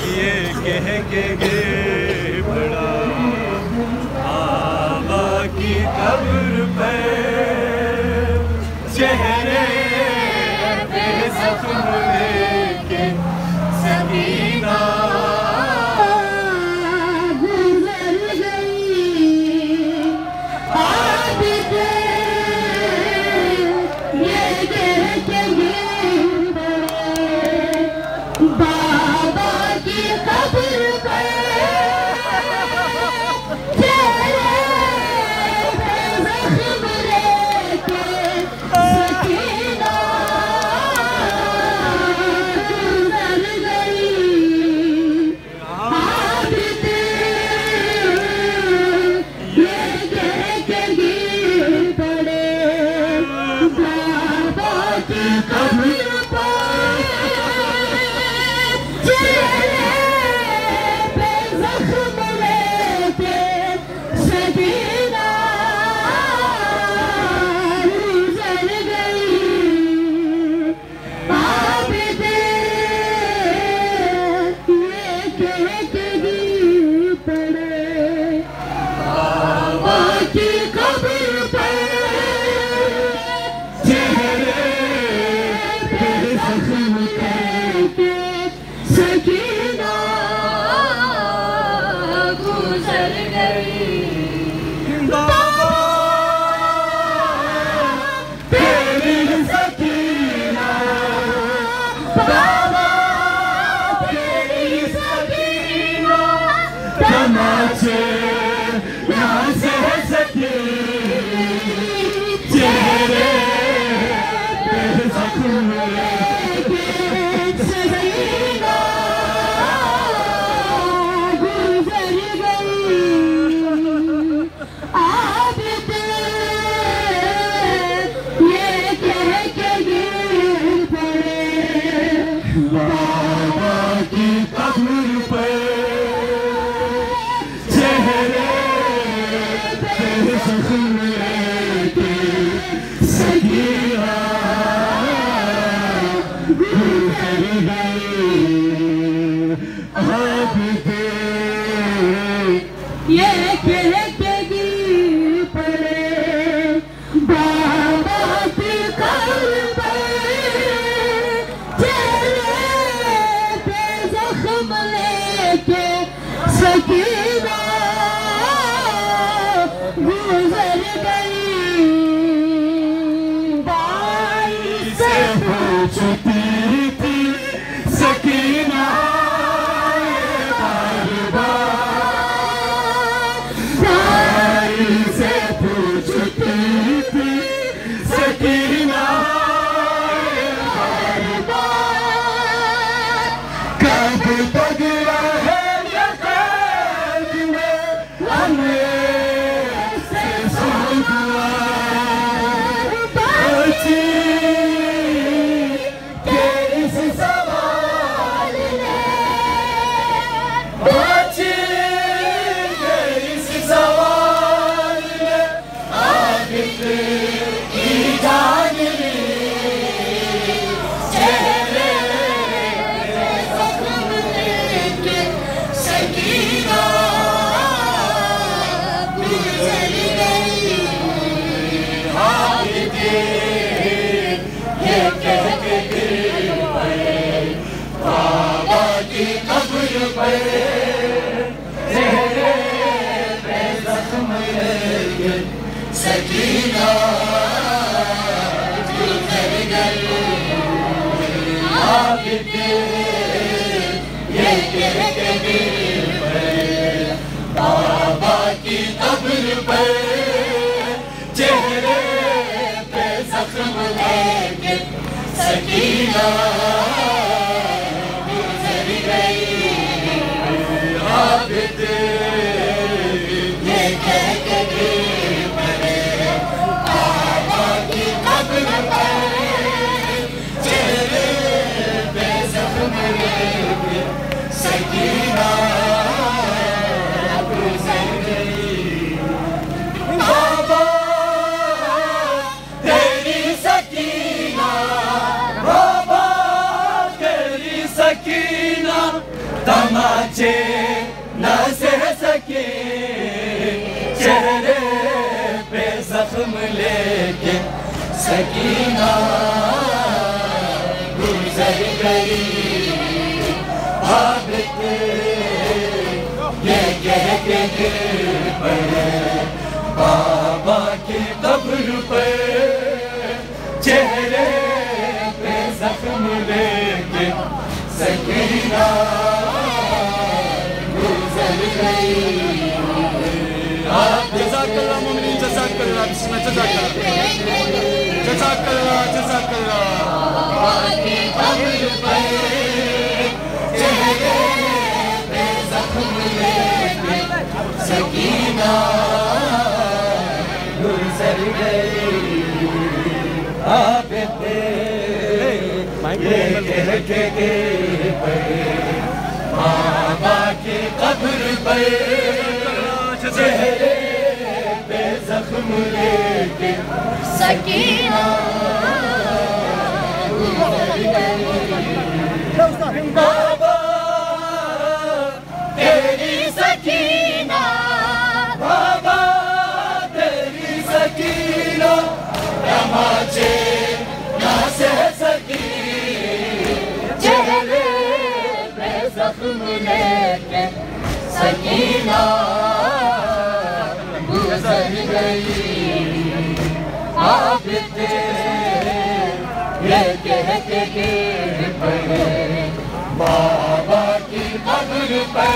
ये कह के गिर पड़ा बाबा की कब्र पे, चेहरे पे जख्म लेके सकीना सकीना गुजर गई आबिदे ये कह के गिर पड़े बाबा की कब्र पे, चेहरे पे जख्म लेके सकीना गुजर गई आबिदे ये कह के गिर पड़े बाबा की कब्र पे, चेहरे पे जख्म लेके सकीना गुजर गई। बाबा तेरी सकीना, बाबा तेरी सकीना तमा तमाचे न सह सके, चेहरे पे जख्म लेके सकीना गुजर गई। आबिद ये कह के गिर पड़े बाबा की कब्र पे, चेहरे पे जख्म लेके सकीना गुजर गई। जज़ाकल्लाह मोमिनीन, जज़ाकल्लाह, बिस्मिल्लाह, जज़ाकल्लाह, जज़ाकल्लाह, जज़ाकल्लाह। बाकी कब्र पे चेहरे पे जख्म लेके सकीना गुजर गई। आबिद ये कह के गिर पड़े बाबा की कब्र पे, चेहरे पे जख्म लेके सकीना गुजर गई। बाबा तेरी सकीना, बाबा तेरी सकीना तमाचे ना सह सकी, चेहरे पे जख्म लेके सकीना गुजर गई। आबिद ये कह के गिर पड़े बाबा की कब्र पे,